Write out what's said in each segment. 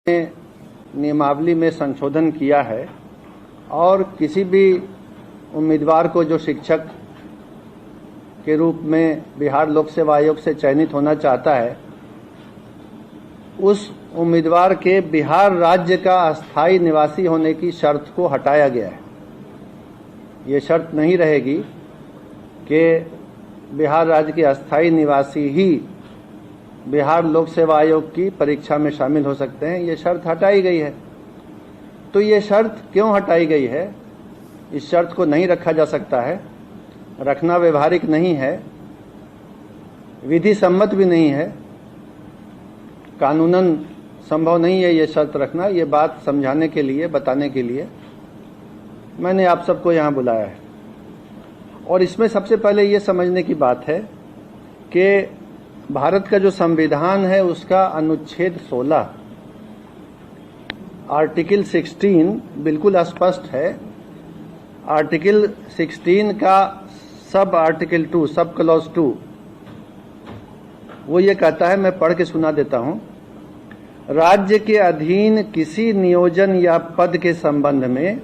नियमावली में संशोधन किया है और किसी भी उम्मीदवार को जो शिक्षक के रूप में बिहार लोक सेवा आयोग से चयनित होना चाहता है, उस उम्मीदवार के बिहार राज्य का अस्थायी निवासी होने की शर्त को हटाया गया है। ये शर्त नहीं रहेगी कि बिहार राज्य के अस्थायी निवासी ही बिहार लोक सेवा आयोग की परीक्षा में शामिल हो सकते हैं। ये शर्त हटाई गई है। तो ये शर्त क्यों हटाई गई है? इस शर्त को नहीं रखा जा सकता है, रखना व्यवहारिक नहीं है, विधि सम्मत भी नहीं है, कानूनन संभव नहीं है ये शर्त रखना। ये बात समझाने के लिए, बताने के लिए मैंने आप सबको यहाँ बुलाया है। और इसमें सबसे पहले ये समझने की बात है कि भारत का जो संविधान है उसका अनुच्छेद 16 आर्टिकल 16 बिल्कुल स्पष्ट है। आर्टिकल 16 का सब आर्टिकल 2, सब क्लॉज 2, वो ये कहता है, मैं पढ़ के सुना देता हूं। राज्य के अधीन किसी नियोजन या पद के संबंध में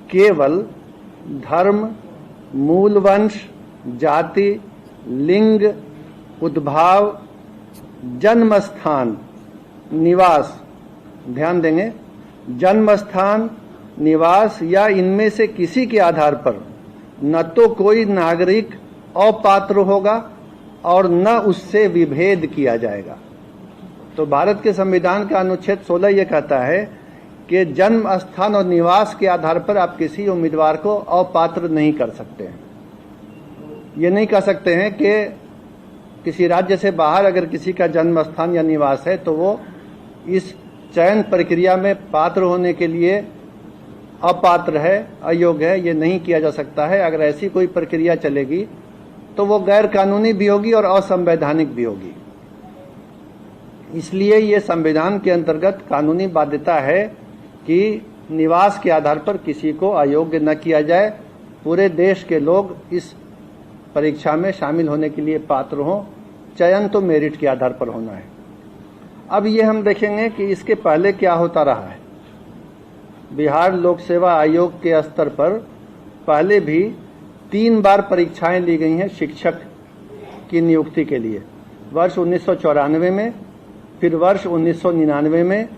केवल धर्म, मूल वंश, जाति, लिंग, उद्भाव, जन्म स्थान, निवास, ध्यान देंगे, जन्म स्थान, निवास या इनमें से किसी के आधार पर न तो कोई नागरिक अपात्र होगा और न उससे विभेद किया जाएगा। तो भारत के संविधान का अनुच्छेद 16 ये कहता है कि जन्म स्थान और निवास के आधार पर आप किसी उम्मीदवार को अपात्र नहीं कर सकते हैं। ये नहीं कह सकते हैं कि किसी राज्य से बाहर अगर किसी का जन्म स्थान या निवास है तो वो इस चयन प्रक्रिया में पात्र होने के लिए अपात्र है, अयोग्य है। ये नहीं किया जा सकता है। अगर ऐसी कोई प्रक्रिया चलेगी तो वो गैर कानूनी भी होगी और असंवैधानिक भी होगी। इसलिए ये संविधान के अंतर्गत कानूनी बाध्यता है कि निवास के आधार पर किसी को अयोग्य न किया जाए। पूरे देश के लोग इस परीक्षा में शामिल होने के लिए पात्र हों। चयन तो मेरिट के आधार पर होना है। अब ये हम देखेंगे कि इसके पहले क्या होता रहा है। बिहार लोक सेवा आयोग के स्तर पर पहले भी 3 बार परीक्षाएं ली गई हैं शिक्षक की नियुक्ति के लिए। वर्ष 1994 में, फिर वर्ष 1999 में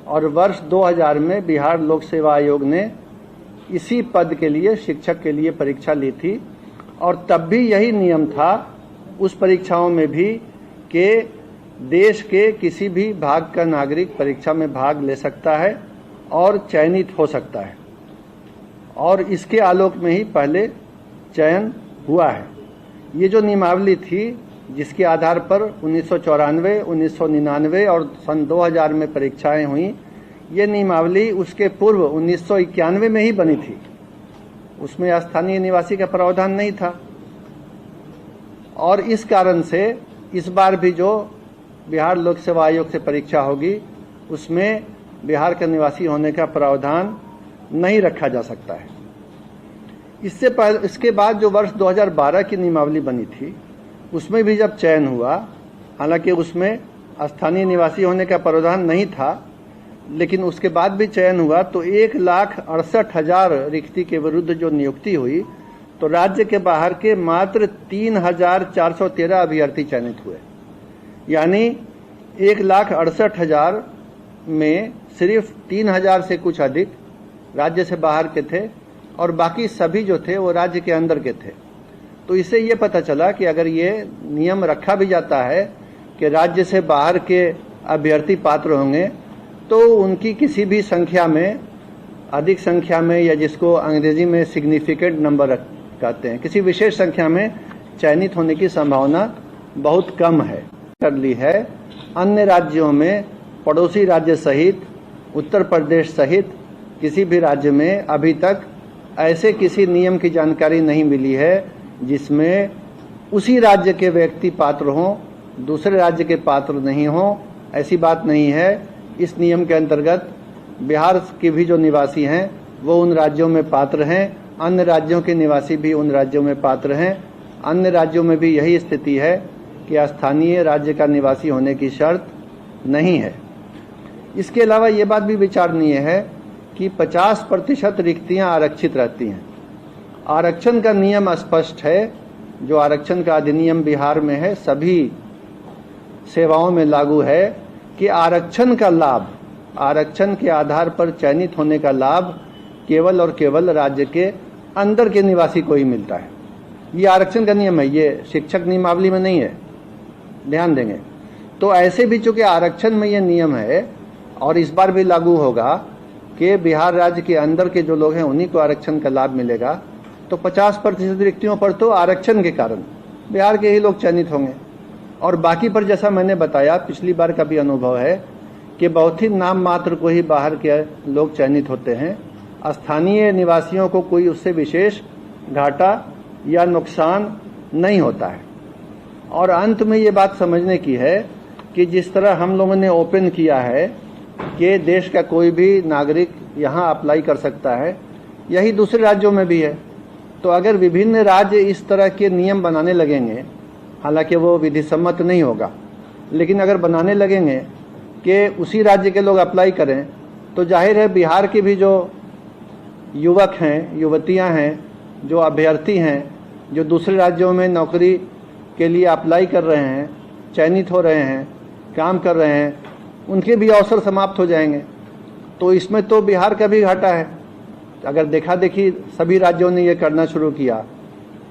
और वर्ष 2000 में बिहार लोक सेवा आयोग ने इसी पद के लिए, शिक्षक के लिए परीक्षा ली थी। और तब भी यही नियम था उस परीक्षाओं में भी कि देश के किसी भी भाग का नागरिक परीक्षा में भाग ले सकता है और चयनित हो सकता है। और इसके आलोक में ही पहले चयन हुआ है। ये जो नियमावली थी जिसके आधार पर 1994, 1999 और सन 2000 में परीक्षाएं हुई, ये नियमावली उसके पूर्व 1991 में ही बनी थी। उसमें स्थानीय निवासी का प्रावधान नहीं था। और इस कारण से इस बार भी जो बिहार लोक सेवा आयोग से परीक्षा होगी उसमें बिहार का निवासी होने का प्रावधान नहीं रखा जा सकता है। इससे पहले, इसके बाद जो वर्ष 2012 की नियमावली बनी थी उसमें भी जब चयन हुआ, हालांकि उसमें स्थानीय निवासी होने का प्रावधान नहीं था, लेकिन उसके बाद भी चयन हुआ तो 1,68,000 रिक्ति के विरुद्ध जो नियुक्ति हुई तो राज्य के बाहर के मात्र 3,413 अभ्यर्थी चयनित हुए। यानी 1,68,000 में सिर्फ 3,000 से कुछ अधिक राज्य से बाहर के थे और बाकी सभी जो थे वो राज्य के अंदर के थे। तो इससे ये पता चला कि अगर ये नियम रखा भी जाता है कि राज्य से बाहर के अभ्यर्थी पात्र होंगे तो उनकी किसी भी संख्या में, अधिक संख्या में, या जिसको अंग्रेजी में सिग्निफिकेंट नंबर कहते हैं, किसी विशेष संख्या में चयनित होने की संभावना बहुत कम है। कर ली है। अन्य राज्यों में, पड़ोसी राज्य सहित, उत्तर प्रदेश सहित किसी भी राज्य में अभी तक ऐसे किसी नियम की जानकारी नहीं मिली है जिसमें उसी राज्य के व्यक्ति पात्र हों, दूसरे राज्य के पात्र नहीं हों। ऐसी बात नहीं है। इस नियम के अंतर्गत बिहार के भी जो निवासी हैं वो उन राज्यों में पात्र हैं, अन्य राज्यों के निवासी भी उन राज्यों में पात्र हैं। अन्य राज्यों में भी यही स्थिति है कि स्थानीय राज्य का निवासी होने की शर्त नहीं है। इसके अलावा ये बात भी विचारणीय है कि 50% रिक्तियां आरक्षित रहती हैं। आरक्षण का नियम स्पष्ट है, जो आरक्षण का अधिनियम बिहार में है, सभी सेवाओं में लागू है कि आरक्षण का लाभ, आरक्षण के आधार पर चयनित होने का लाभ केवल और केवल राज्य के अंदर के निवासी को ही मिलता है। ये आरक्षण का नियम है, ये शिक्षक नियमावली में नहीं है, ध्यान देंगे। तो ऐसे भी चूंकि आरक्षण में ये नियम है और इस बार भी लागू होगा कि बिहार राज्य के अंदर के जो लोग हैं उन्हीं को आरक्षण का लाभ मिलेगा, तो 50% रिक्तियों पर तो आरक्षण के कारण बिहार के ही लोग चयनित होंगे। और बाकी पर जैसा मैंने बताया, पिछली बार का भी अनुभव है कि बहुत ही नाम मात्र को ही बाहर के लोग चयनित होते हैं। स्थानीय निवासियों को कोई उससे विशेष घाटा या नुकसान नहीं होता है। और अंत में ये बात समझने की है कि जिस तरह हम लोगों ने ओपन किया है कि देश का कोई भी नागरिक यहाँ अप्लाई कर सकता है, यही दूसरे राज्यों में भी है। तो अगर विभिन्न राज्य इस तरह के नियम बनाने लगेंगे, हालांकि वो विधि सम्मत नहीं होगा, लेकिन अगर बनाने लगेंगे कि उसी राज्य के लोग अप्लाई करें, तो जाहिर है बिहार के भी जो युवक हैं, युवतियां हैं, जो अभ्यर्थी हैं, जो दूसरे राज्यों में नौकरी के लिए अप्लाई कर रहे हैं, चयनित हो रहे हैं, काम कर रहे हैं, उनके भी अवसर समाप्त हो जाएंगे। तो इसमें तो बिहार का भी घाटा है। अगर देखा देखी सभी राज्यों ने ये करना शुरू किया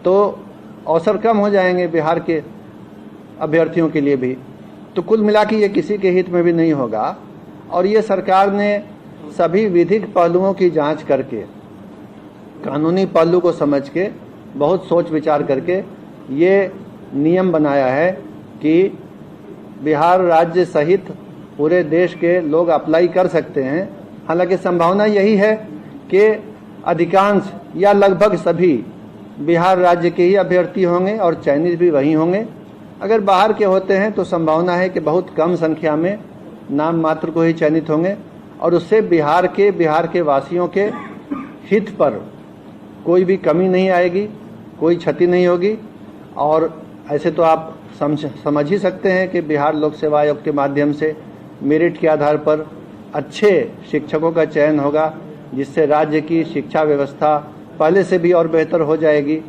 तो अवसर कम हो जाएंगे बिहार के अभ्यर्थियों के लिए भी। तो कुल मिला के ये किसी के हित में भी नहीं होगा। और ये सरकार ने सभी विधिक पहलुओं की जांच करके, कानूनी पहलू को समझ के, बहुत सोच विचार करके ये नियम बनाया है कि बिहार राज्य सहित पूरे देश के लोग अप्लाई कर सकते हैं। हालांकि संभावना यही है कि अधिकांश या लगभग सभी बिहार राज्य के ही अभ्यर्थी होंगे और चयनित भी वही होंगे। अगर बाहर के होते हैं तो संभावना है कि बहुत कम संख्या में नाम मात्र को ही चयनित होंगे और उससे बिहार के वासियों के हित पर कोई भी कमी नहीं आएगी, कोई क्षति नहीं होगी। और ऐसे तो आप समझ ही सकते हैं कि बिहार लोक सेवा आयोग के माध्यम से मेरिट के आधार पर अच्छे शिक्षकों का चयन होगा, जिससे राज्य की शिक्षा व्यवस्था पहले से भी और बेहतर हो जाएगी।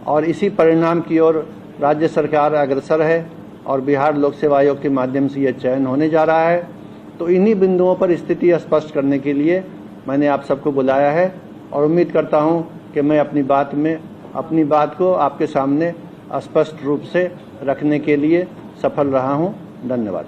और इसी परिणाम की ओर राज्य सरकार अग्रसर है और बिहार लोक सेवा आयोग के माध्यम से यह चयन होने जा रहा है। तो इन्हीं बिंदुओं पर स्थिति स्पष्ट करने के लिए मैंने आप सबको बुलाया है और उम्मीद करता हूं कि मैं अपनी बात को आपके सामने स्पष्ट रूप से रखने के लिए सफल रहा हूं। धन्यवाद।